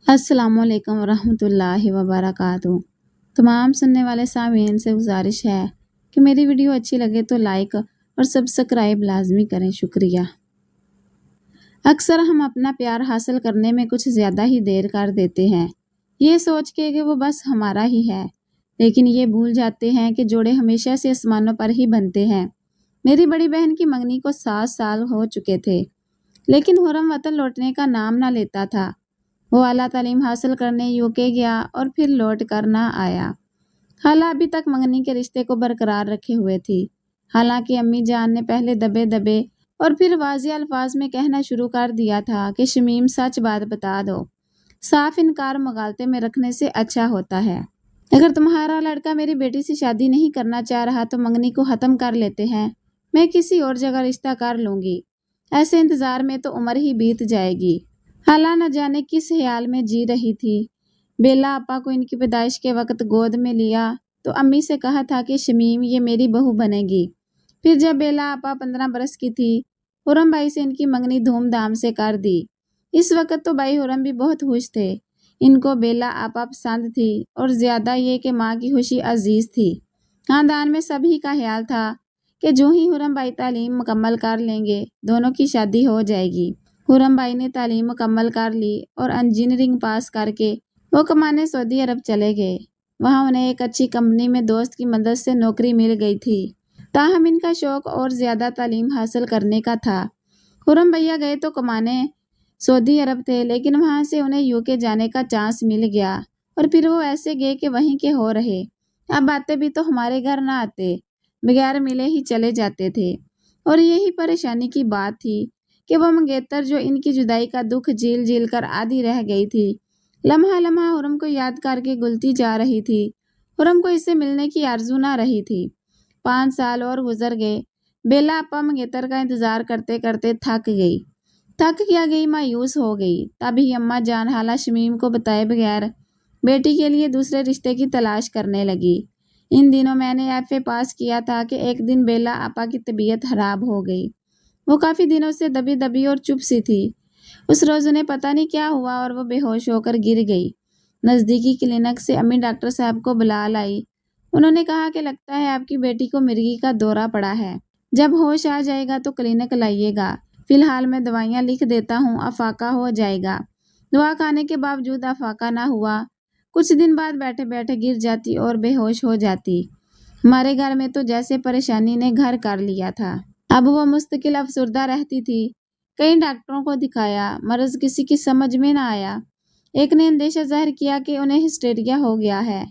السلام علیکم ورحمۃ اللہ وبرکاتہ۔ تمام سننے والے سامعین سے گزارش ہے کہ میری ویڈیو اچھی لگے تو لائک اور سبسکرائب لازمی کریں، شکریہ۔ اکثر ہم اپنا پیار حاصل کرنے میں کچھ زیادہ ہی دیر کر دیتے ہیں، یہ سوچ کے کہ وہ بس ہمارا ہی ہے، لیکن یہ بھول جاتے ہیں کہ جوڑے ہمیشہ سے آسمانوں پر ہی بنتے ہیں۔ میری بڑی بہن کی منگنی کو 7 سال ہو چکے تھے، لیکن حرم وطن لوٹنے کا نام نہ لیتا تھا۔ وہ اعلیٰ تعلیم حاصل کرنے UK گیا اور پھر لوٹ کر نہ آیا۔ خالہ ابھی تک منگنی کے رشتے کو برقرار رکھے ہوئے تھی، حالانکہ امی جان نے پہلے دبے دبے اور پھر واضح الفاظ میں کہنا شروع کر دیا تھا کہ شمیم سچ بات بتا دو، صاف انکار مغالطے میں رکھنے سے اچھا ہوتا ہے۔ اگر تمہارا لڑکا میری بیٹی سے شادی نہیں کرنا چاہ رہا تو منگنی کو ختم کر لیتے ہیں، میں کسی اور جگہ رشتہ کر لوں گی، ایسے انتظار میں تو عمر ہی بیت جائے گی۔ خالہ نہ جانے کس خیال میں جی رہی تھی۔ بیلا آپا کو ان کی پیدائش کے وقت گود میں لیا تو امی سے کہا تھا کہ شمیم یہ میری بہو بنے گی۔ پھر جب بیلا آپا 15 برس کی تھی، حرم بھائی سے ان کی منگنی دھوم دھام سے کر دی۔ اس وقت تو بھائی حرم بھی بہت خوش تھے، ان کو بیلا آپا پسند تھی اور زیادہ یہ کہ ماں کی خوشی عزیز تھی۔ خاندان میں سبھی کا خیال تھا کہ جو ہی حرم بھائی تعلیم مکمل کر لیں گے دونوں کی شادی ہو جائے گی۔ حرم بھائی نے تعلیم مکمل کر لی اور انجینئرنگ پاس کر کے وہ کمانے سعودی عرب چلے گئے۔ وہاں انہیں ایک اچھی کمپنی میں دوست کی مدد سے نوکری مل گئی تھی، تاہم ان کا شوق اور زیادہ تعلیم حاصل کرنے کا تھا۔ حرم بھیا گئے تو کمانے سعودی عرب تھے، لیکن وہاں سے انہیں UK جانے کا چانس مل گیا اور پھر وہ ایسے گئے کہ وہیں کے ہو رہے۔ اب آتے بھی تو ہمارے گھر نہ آتے، بغیر ملے ہی چلے جاتے تھے، اور یہی پریشانی کی بات تھی کہ وہ منگیتر جو ان کی جدائی کا دکھ جھیل جھیل کر آدھی رہ گئی تھی، لمحہ لمحہ حرم کو یاد کر کے گلتی جا رہی تھی۔ حرم کو اس سے ملنے کی آرزو نہ رہی تھی۔ 5 سال اور گزر گئے۔ بیلا آپا منگیتر کا انتظار کرتے کرتے تھک گئی، مایوس ہو گئی۔ تبھی اماں جان حالہ شمیم کو بتائے بغیر بیٹی کے لیے دوسرے رشتے کی تلاش کرنے لگی۔ ان دنوں میں نے FA پاس کیا تھا کہ ایک دن بیلا آپا کی طبیعت خراب ہو گئی۔ وہ کافی دنوں سے دبی دبی اور چپ سی تھی۔ اس روز انہیں پتہ نہیں کیا ہوا اور وہ بے ہوش ہو کر گر گئی۔ نزدیکی کلینک سے امی ڈاکٹر صاحب کو بلا لائی۔ انہوں نے کہا کہ لگتا ہے آپ کی بیٹی کو مرگی کا دورہ پڑا ہے، جب ہوش آ جائے گا تو کلینک لائیے گا، فی الحال میں دوائیاں لکھ دیتا ہوں، افاقہ ہو جائے گا۔ دوا کھانے کے باوجود افاقہ نہ ہوا۔ کچھ دن بعد بیٹھے بیٹھے گر جاتی اور بے ہوش ہو جاتی۔ ہمارے گھر میں تو جیسے پریشانی نے گھر کر لیا تھا۔ اب وہ مستقل افسردہ رہتی تھی۔ کئی ڈاکٹروں کو دکھایا، مرض کسی کی سمجھ میں نہ آیا۔ ایک نے اندیشہ ظاہر کیا کہ انہیں ہسٹیریا ہو گیا ہے،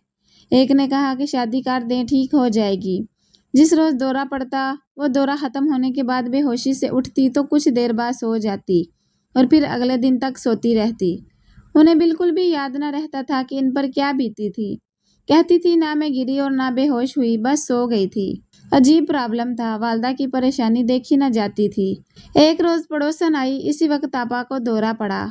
ایک نے کہا کہ شادی کر دیں، ٹھیک ہو جائے گی۔ جس روز دورہ پڑتا وہ دورہ ختم ہونے کے بعد بے ہوشی سے اٹھتی تو کچھ دیر بعد سو جاتی اور پھر اگلے دن تک سوتی رہتی۔ انہیں بالکل بھی یاد نہ رہتا تھا کہ ان پر کیا بیتی تھی۔ کہتی تھی نہ میں گری اور نہ بے ہوش ہوئی، بس سو گئی تھی۔ عجیب پرابلم تھا، والدہ کی پریشانی دیکھی نہ جاتی تھی۔ ایک روز پڑوسن آئی، اسی وقت آپا کو دورہ پڑا۔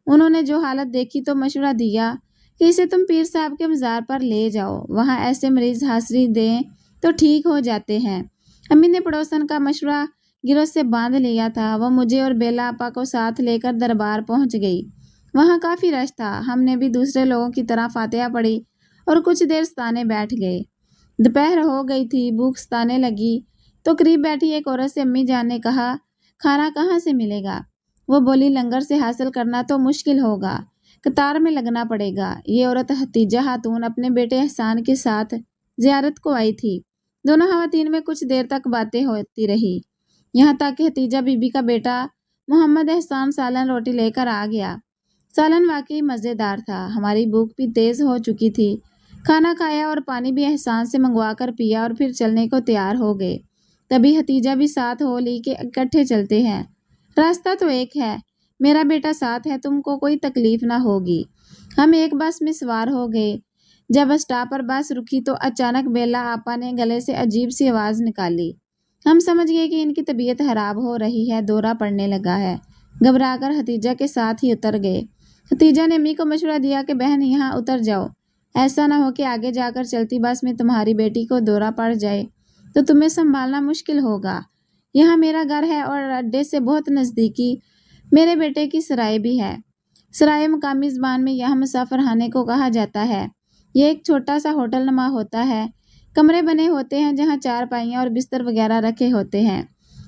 انہوں نے جو حالت دیکھی تو مشورہ دیا کہ اسے تم پیر صاحب کے مزار پر لے جاؤ، وہاں ایسے مریض حاضری دیں تو ٹھیک ہو جاتے ہیں۔ امی نے پڑوسن کا مشورہ گرو سے باندھ لیا تھا۔ وہ مجھے اور بیلا آپا کو ساتھ لے کر دربار پہنچ گئی۔ وہاں کافی رش تھا، ہم نے بھی دوسرے لوگوں کی طرح فاتحہ پڑھی اور کچھ دیر ستانے بیٹھ گئے۔ دوپہر ہو گئی تھی، بھوک ستانے لگی تو قریب بیٹھی ایک عورت سے امی جان نے کہا کھانا کہاں سے ملے گا؟ وہ بولی لنگر سے حاصل کرنا تو مشکل ہوگا، قطار میں لگنا پڑے گا۔ یہ عورت حتیجہ خاتون اپنے بیٹے احسان کے ساتھ زیارت کو آئی تھی۔ دونوں خواتین میں کچھ دیر تک باتیں ہوتی رہی، یہاں تک کہ حتیجہ بی بی کا بیٹا محمد احسان سالن روٹی لے کر آ گیا۔ سالن واقعی مزیدار تھا۔ ہماری بھوک بھی تیز ہو چکی تھی۔ کھانا کھایا اور پانی بھی احسان سے منگوا کر پیا اور پھر چلنے کو تیار ہو گئے۔ تبھی حتیجہ بھی ساتھ ہو لی کہ اکٹھے چلتے ہیں، راستہ تو ایک ہے، میرا بیٹا ساتھ ہے، تم کو کوئی تکلیف نہ ہوگی۔ ہم ایک بس میں سوار ہو گئے۔ جب اسٹاپ پر بس رکی تو اچانک بیلا آپا نے گلے سے عجیب سی آواز نکالی۔ ہم سمجھ گئے کہ ان کی طبیعت خراب ہو رہی ہے، دورہ پڑنے لگا ہے۔ گھبرا کر حتیجہ کے ساتھ ہی اتر گئے۔ حتیجہ نے امی کو مشورہ دیا کہ بہن یہاں اتر جاؤ، ایسا نہ ہو کہ آگے جا کر چلتی بس میں تمہاری بیٹی کو دورہ پڑ جائے تو تمہیں سنبھالنا مشکل ہوگا۔ یہاں میرا گھر ہے اور اڈے سے بہت نزدیکی میرے بیٹے کی سرائے بھی ہے۔ سرائے مقامی زبان میں یہاں مسافر خانے کو کہا جاتا ہے۔ یہ ایک چھوٹا سا ہوٹل نما ہوتا ہے۔ کمرے بنے ہوتے ہیں جہاں چارپائیاں اور بستر وغیرہ رکھے ہوتے ہیں۔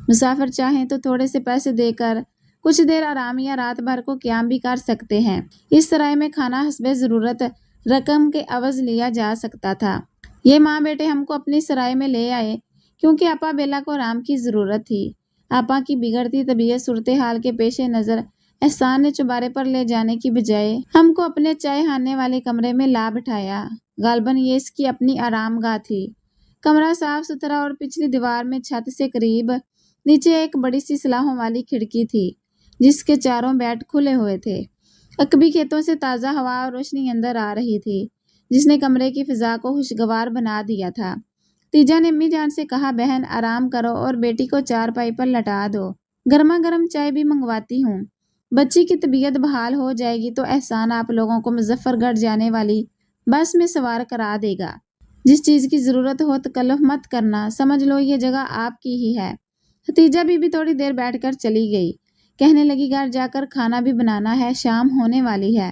مسافر چاہیں تو تھوڑے سے پیسے دے کر کچھ دیر آرام یا رات بھر کو قیام بھی کر سکتے ہیں۔ اس سرائے میں کھانا حسب ضرورت رقم کے عوض لیا جا سکتا تھا۔ یہ ماں بیٹے ہم کو اپنی سرائے میں لے آئے کیونکہ آپا بیلا کو آرام کی ضرورت تھی۔ آپا کی بگڑتی طبیعت صورتحال کے پیش نظر احسان نے چوبارے پر لے جانے کی بجائے ہم کو اپنے چائے خانے والے کمرے میں لا بٹھایا۔ غالباً یہ اس کی اپنی آرام گاہ تھی۔ کمرہ صاف ستھرا اور پچھلی دیوار میں چھت سے قریب نیچے ایک بڑی سی سلاخوں والی کھڑکی تھی جس کے چاروں بیٹ کھلے ہوئے تھے۔ عقبی کھیتوں سے تازہ ہوا اور روشنی اندر آ رہی تھی جس نے کمرے کی فضا کو خوشگوار بنا دیا تھا۔ تیجا نے امی جان سے کہا، بہن آرام کرو اور بیٹی کو چارپائی پر لٹا دو، گرما گرم چائے بھی منگواتی ہوں۔ بچی کی طبیعت بحال ہو جائے گی تو احسان آپ لوگوں کو مظفر گڑھ جانے والی بس میں سوار کرا دے گا۔ جس چیز کی ضرورت ہو تکلف مت کرنا، سمجھ لو یہ جگہ آپ کی ہی ہے۔ تیجا بھی تھوڑی دیر بیٹھ کر چلی گئی، کہنے لگی گھر جا کر کھانا بھی بنانا ہے، شام ہونے والی ہے۔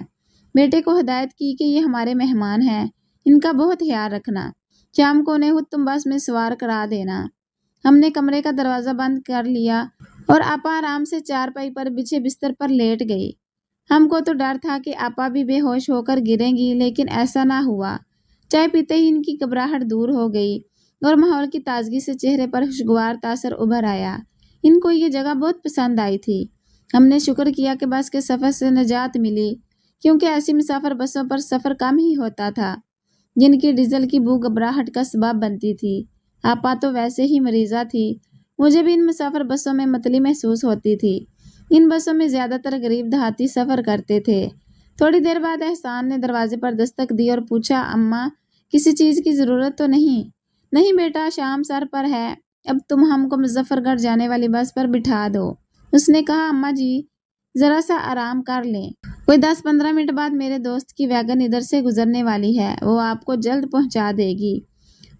بیٹے کو ہدایت کی کہ یہ ہمارے مہمان ہیں، ان کا بہت خیال رکھنا، شام کو انہیں خود تم بس میں سوار کرا دینا۔ ہم نے کمرے کا دروازہ بند کر لیا اور آپا آرام سے چارپائی پر بچھے بستر پر لیٹ گئی۔ ہم کو تو ڈر تھا کہ آپا بھی بے ہوش ہو کر گریں گی، لیکن ایسا نہ ہوا۔ چائے پیتے ہی ان کی گھبراہٹ دور ہو گئی اور ماحول کی تازگی سے چہرے پر خوشگوار تاثر ابھر آیا۔ ان کو یہ جگہ بہت پسند آئی تھی۔ ہم نے شکر کیا کہ بس کے سفر سے نجات ملی، کیونکہ ایسی مسافر بسوں پر سفر کم ہی ہوتا تھا جن کی ڈیزل کی بو گھبراہٹ کا سبب بنتی تھی۔ آپا تو ویسے ہی مریضہ تھی، مجھے بھی ان مسافر بسوں میں متلی محسوس ہوتی تھی۔ ان بسوں میں زیادہ تر غریب دیہاتی سفر کرتے تھے۔ تھوڑی دیر بعد احسان نے دروازے پر دستک دی اور پوچھا، اماں کسی چیز کی ضرورت تو نہیں؟ نہیں بیٹا، شام سر پر ہے، اب تم ہم کو مظفر گڑھ جانے والی بس پر بٹھا دو۔ اس نے کہا، اماں جی ذرا سا آرام کر لیں، کوئی 10-15 منٹ بعد میرے دوست کی ویگن ادھر سے گزرنے والی ہے، وہ آپ کو جلد پہنچا دے گی۔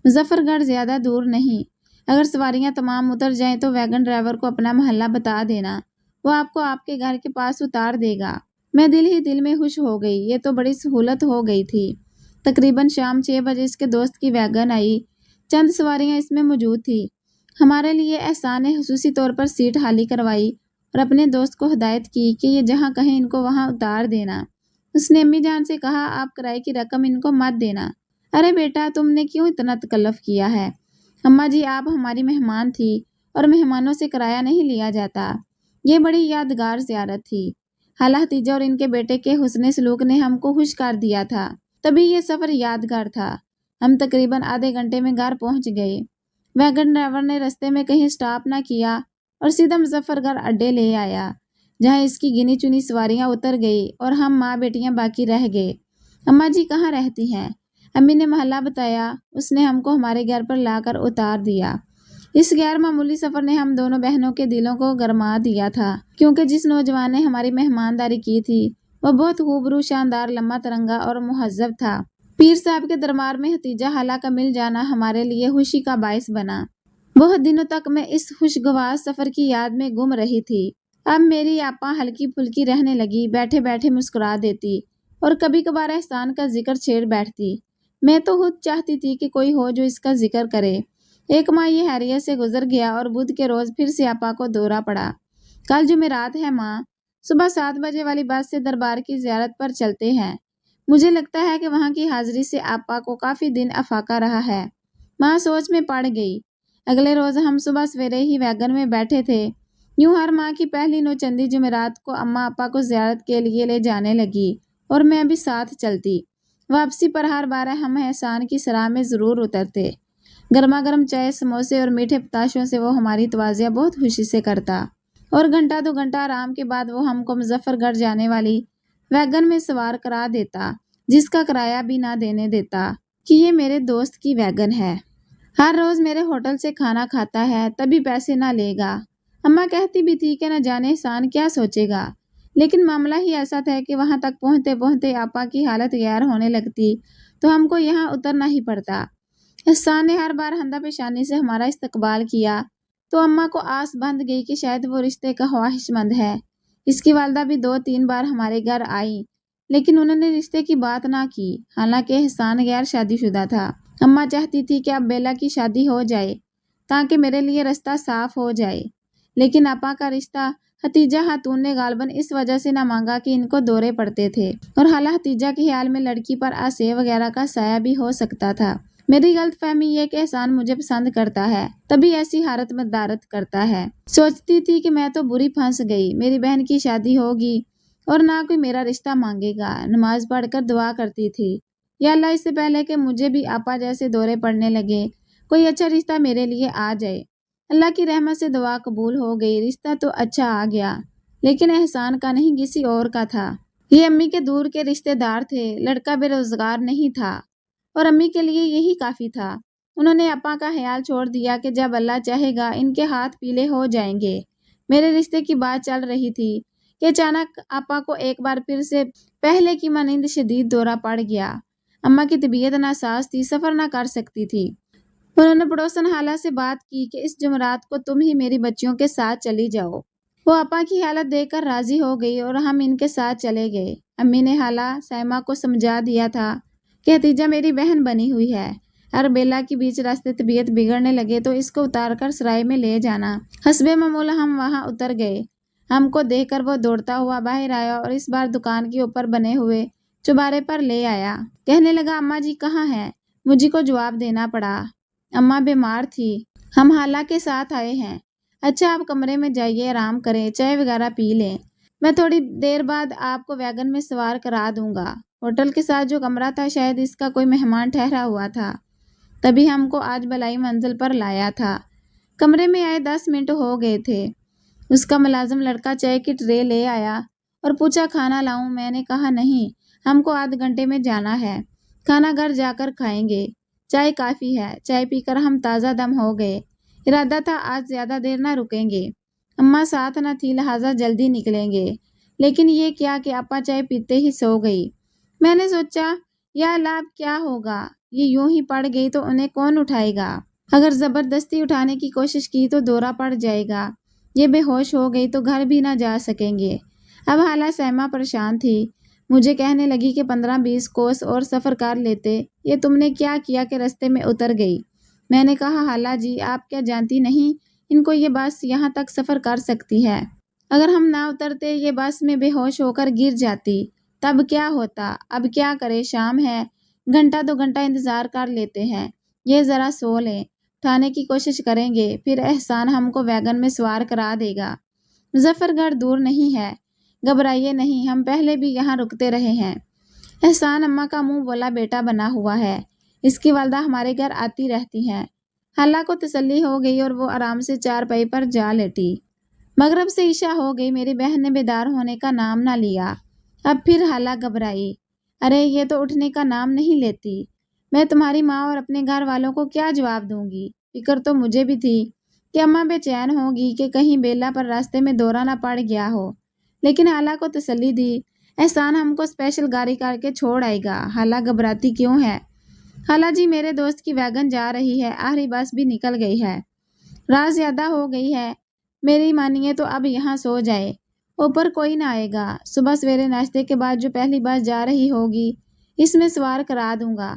مظفر گڑھ زیادہ دور نہیں، اگر سواریاں تمام اتر جائیں تو ویگن ڈرائیور کو اپنا محلہ بتا دینا، وہ آپ کو آپ کے گھر کے پاس اتار دے گا۔ میں دل ہی دل میں خوش ہو گئی، یہ تو بڑی سہولت ہو گئی تھی۔ تقریباً شام 6 بجے اس کے دوست کی ویگن آئی، چند سواریاں اس میں موجود تھی۔ ہمارے لیے احسان نے خصوصی طور پر سیٹ خالی کروائی اور اپنے دوست کو ہدایت کی کہ یہ جہاں کہیں ان کو وہاں اتار دینا۔ اس نے امی جان سے کہا، آپ کرائے کی رقم ان کو مت دینا۔ ارے بیٹا، تم نے کیوں اتنا تکلف کیا ہے؟ اماں جی آپ ہماری مہمان تھی اور مہمانوں سے کرایہ نہیں لیا جاتا۔ یہ بڑی یادگار زیارت تھی۔ خالہ تیجا اور ان کے بیٹے کے حسن سلوک نے ہم کو خوش کر دیا تھا، تبھی یہ سفر یادگار تھا۔ ہم تقریباً آدھے گھنٹے میں گھر پہنچ گئے۔ ویگن ڈرائیور نے رستے میں کہیں سٹاپ نہ کیا اور سیدھا مظفر گڑھ اڈے لے آیا، جہاں اس کی گنی چنی سواریاں اتر گئی اور ہم ماں بیٹیاں باقی رہ گئے۔ اماں جی کہاں رہتی ہیں؟ امی نے محلہ بتایا، اس نے ہم کو ہمارے گھر پر لا کر اتار دیا۔ اس غیر معمولی سفر نے ہم دونوں بہنوں کے دلوں کو گرما دیا تھا، کیونکہ جس نوجوان نے ہماری مہمانداری کی تھی وہ بہت خوبرو، شاندار، لمبا ترنگا اور مہذب تھا۔ پیر صاحب کے دربار میں حتیجہ خالہ کا مل جانا ہمارے لیے خوشی کا باعث بنا۔ بہت دنوں تک میں اس خوشگوار سفر کی یاد میں گم رہی تھی۔ اب میری آپا ہلکی پھلکی رہنے لگی، بیٹھے بیٹھے مسکرا دیتی اور کبھی کبھار احسان کا ذکر چھیڑ بیٹھتی۔ میں تو خود چاہتی تھی کہ کوئی ہو جو اس کا ذکر کرے۔ ایک ماہ یہ خیریت سے گزر گیا اور بدھ کے روز پھر سے آپا کو دورہ پڑا۔ کل جمعرات ہے ماں، صبح 7 بجے والی بس سے دربار کی زیارت پر چلتے ہیں۔ مجھے لگتا ہے کہ وہاں کی حاضری سے آپا کو کافی دن افاقہ رہا ہے۔ ماں سوچ میں پڑ گئی۔ اگلے روز ہم صبح سویرے ہی ویگن میں بیٹھے تھے۔ یوں ہر ماہ کی پہلی نوچندی جمعرات کو اماں آپا کو زیارت کے لیے لے جانے لگی اور میں بھی ساتھ چلتی۔ واپسی پر ہر بار ہم احسان کی سراہ میں ضرور اترتے۔ گرما گرم چائے، سموسے اور میٹھے پتاشوں سے وہ ہماری توازیہ بہت خوشی سے کرتا اور گھنٹہ 2 گھنٹہ آرام کے بعد وہ ہم کو مظفر گڑھ جانے والی ویگن میں سوار کرا دیتا، جس کا کرایہ بھی نہ دینے دیتا کہ یہ میرے دوست کی ویگن ہے۔ ہر روز میرے ہوٹل سے کھانا کھاتا ہے، تبھی پیسے نہ لے گا۔ اماں کہتی بھی تھی کہ نہ جانے احسان کیا سوچے گا، لیکن معاملہ ہی ایسا تھا کہ وہاں تک پہنچتے پہنچتے آپا کی حالت غیر ہونے لگتی تو ہم کو یہاں اترنا ہی پڑتا۔ احسان نے ہر بار خندہ پیشانی سے ہمارا استقبال کیا تو اماں کو آس بندھ گئی کہ شاید وہ رشتے کا خواہش مند ہے۔ اس کی والدہ بھی 2-3 بار ہمارے گھر آئی، لیکن انہوں نے رشتے کی بات نہ کی، حالانکہ احسان غیر شادی شدہ تھا۔ اماں چاہتی تھی کہ اب بیلا کی شادی ہو جائے تاکہ میرے لیے رستہ صاف ہو جائے، لیکن آپا کا رشتہ حتیجہ خاتون نے غالباً اس وجہ سے نہ مانگا کہ ان کو دورے پڑتے تھے، اور حالہ حتیجہ کے خیال میں لڑکی پر آسے وغیرہ کا سایہ بھی ہو سکتا تھا۔ میری غلط فہمی یہ کہ احسان مجھے پسند کرتا ہے، تبھی ایسی حارت مدارت کرتا ہے۔ سوچتی تھی کہ میں تو بری پھنس گئی، میری بہن کی شادی ہوگی اور نہ کوئی میرا رشتہ مانگے گا۔ نماز پڑھ کر دعا کرتی تھی، یا اللہ اس سے پہلے کہ مجھے بھی آپا جیسے دورے پڑنے لگے، کوئی اچھا رشتہ میرے لیے آ جائے۔ اللہ کی رحمت سے دعا قبول ہو گئی، رشتہ تو اچھا آ گیا، لیکن احسان کا نہیں، کسی اور کا تھا۔ یہ امی کے دور کے رشتے دار تھے، لڑکا بے روزگار نہیں تھا اور امی کے لیے یہی کافی تھا۔ انہوں نے آپا کا خیال چھوڑ دیا کہ جب اللہ چاہے گا ان کے ہاتھ پیلے ہو جائیں گے۔ میرے رشتے کی بات چل رہی تھی کہ اچانک آپا کو ایک بار پھر سے پہلے کی مانند شدید دورہ پڑ گیا۔ اماں کی طبیعت ناساز تھی، سفر نہ کر سکتی تھی۔ انہوں نے پڑوسن خالہ سے بات کی کہ اس جمعرات کو تم ہی میری بچیوں کے ساتھ چلی جاؤ۔ وہ آپا کی حالت دیکھ کر راضی ہو گئی اور ہم ان کے ساتھ چلے گئے۔ امی نے خالہ سائمہ کو سمجھا دیا تھا کہ حتیجہ میری بہن بنی ہوئی ہے، اگر بیلا کی بیچ راستے طبیعت بگڑنے لگے تو اس کو اتار کر سرائے میں لے جانا۔ حسب معمول ہم وہاں اتر گئے۔ ہم کو دیکھ کر وہ دوڑتا ہوا باہر آیا اور اس بار دکان کے اوپر بنے ہوئے چوبارے پر لے آیا۔ کہنے لگا اماں جی کہاں ہیں؟ مجھے کو جواب دینا پڑا، اماں بیمار تھی، ہم خالہ کے ساتھ آئے ہیں۔ اچھا آپ کمرے میں جائیے، آرام کریں، چائے وغیرہ پی لیں، میں تھوڑی دیر بعد آپ کو ویگن میں سوار کرا دوں گا۔ ہوٹل کے ساتھ جو کمرہ تھا شاید اس کا کوئی مہمان ٹھہرا ہوا تھا، تبھی ہم کو آج بلائی منزل پر لایا تھا۔ کمرے میں آئے 10 منٹ ہو گئے تھے، اس کا ملازم لڑکا چائے کی ٹرے لے آیا اور پوچھا کھانا لاؤں؟ میں نے کہا نہیں، ہم کو آدھ گھنٹے میں جانا ہے، کھانا گھر جا کر کھائیں گے، چائے کافی ہے۔ چائے پی کر ہم تازہ دم ہو گئے، ارادہ تھا آج زیادہ دیر نہ رکیں گے، اماں ساتھ نہ تھی لہٰذا جلدی نکلیں گے، لیکن یہ کیا کہ آپا چائے پیتے ہی سو گئی۔ میں نے سوچا یا اللہ اب کیا ہوگا، یہ یوں ہی پڑ گئی تو انہیں کون اٹھائے گا؟ اگر زبردستی اٹھانے کی کوشش کی تو دورہ پڑ جائے گا، یہ بے ہوش ہو گئی تو گھر بھی نہ جا سکیں گے۔ اب خالہ سائمہ پریشان تھی، مجھے کہنے لگی کہ 15-20 کوس اور سفر کر لیتے، یہ تم نے کیا کیا کہ رستے میں اتر گئی؟ میں نے کہا خالہ جی آپ کیا جانتی نہیں ان کو یہ بس یہاں تک سفر کر سکتی ہے، اگر ہم نہ اترتے یہ بس میں بے ہوش ہو کر گر جاتی تب کیا ہوتا؟ اب کیا کرے، شام ہے، گھنٹہ 2 گھنٹہ انتظار کر لیتے ہیں، یہ ذرا سو لیں، اٹھانے کی کوشش کریں گے، پھر احسان ہم کو ویگن میں سوار کرا دے گا۔ مظفر گڑھ دور نہیں ہے، گھبرائیے نہیں، ہم پہلے بھی یہاں رکتے رہے ہیں۔ احسان اماں کا منہ بولا بیٹا بنا ہوا ہے، اس کی والدہ ہمارے گھر آتی رہتی ہیں۔ خالہ کو تسلی ہو گئی اور وہ آرام سے چارپائی پر جا لیٹی۔ مغرب سے عشاء ہو گئی، میری بہن نے بیدار ہونے کا نام نہ لیا۔ اب پھر خالہ گھبرائی، ارے یہ تو اٹھنے کا نام نہیں لیتی، میں تمہاری ماں اور اپنے گھر والوں کو کیا جواب دوں گی؟ فکر تو مجھے بھی تھی کہ اماں بے چین ہوگی کہ کہیں بیلا پر راستے میں دورہ نہ پڑ گیا ہو، لیکن خالہ کو تسلی دی، احسان ہم کو اسپیشل گاڑی کر کے چھوڑ آئے گا۔ خالہ گھبراتی کیوں ہے؟ خالہ جی میرے دوست کی ویگن جا رہی ہے، آخری بس بھی نکل گئی ہے، رات زیادہ ہو گئی ہے، میری مانیے تو اب یہاں سو جائے، اوپر کوئی نہ آئے گا، صبح سویرے ناشتے کے بعد جو پہلی بس جا رہی ہوگی اس میں سوار کرا دوں گا۔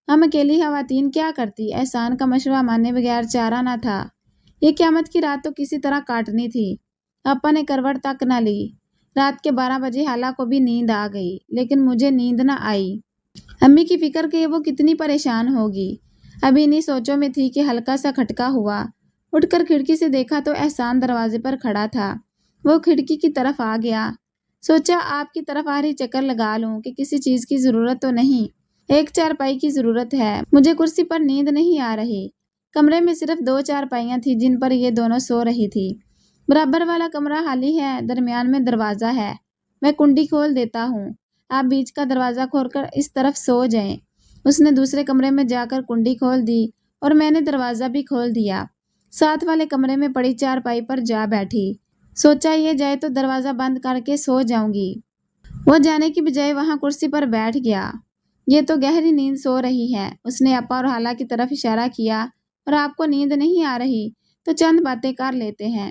ہم اکیلی خواتین کیا کرتی؟ احسان کا مشورہ ماننے بغیر چارہ نہ تھا، یہ قیامت کی رات تو کسی طرح کاٹنی تھی۔ آپا نے کروٹ تک نہ لی۔ رات کے 12 بجے خالہ کو بھی نیند آ گئی، لیکن مجھے نیند نہ آئی۔ امی کی فکر کہ وہ کتنی پریشان ہوگی، ابھی انہی سوچوں میں تھی کہ ہلکا سا کھٹکا ہوا، اٹھ کر کھڑکی سے دیکھا تو احسان دروازے پر کھڑا تھا۔ وہ کھڑکی کی طرف آ گیا، سوچا آپ کی طرف آخری چکر لگا لوں کہ کسی چیز کی ضرورت تو نہیں، ایک چارپائی کی ضرورت ہے، مجھے کرسی پر نیند نہیں آ رہی۔ کمرے میں صرف 2 چارپائیاں تھیں جن پر یہ دونوں سو رہی تھی، برابر والا کمرہ خالی ہے، درمیان میں دروازہ ہے، میں کنڈی کھول دیتا ہوں، آپ بیچ کا دروازہ کھول کر اس طرف سو جائیں۔ اس نے دوسرے کمرے میں جا کر کنڈی کھول دی اور میں نے دروازہ بھی کھول دیا، ساتھ والے کمرے میں پڑی چارپائی پر جا بیٹھی، سوچا یہ جائے تو دروازہ بند کر کے سو جاؤں گی۔ وہ جانے کی بجائے وہاں کرسی پر بیٹھ گیا، یہ تو گہری نیند سو رہی ہے۔ اس نے آپا اور خالہ کی طرف اشارہ کیا، اور آپ کو نیند نہیں آ رہی تو چند باتیں کر لیتے ہیں۔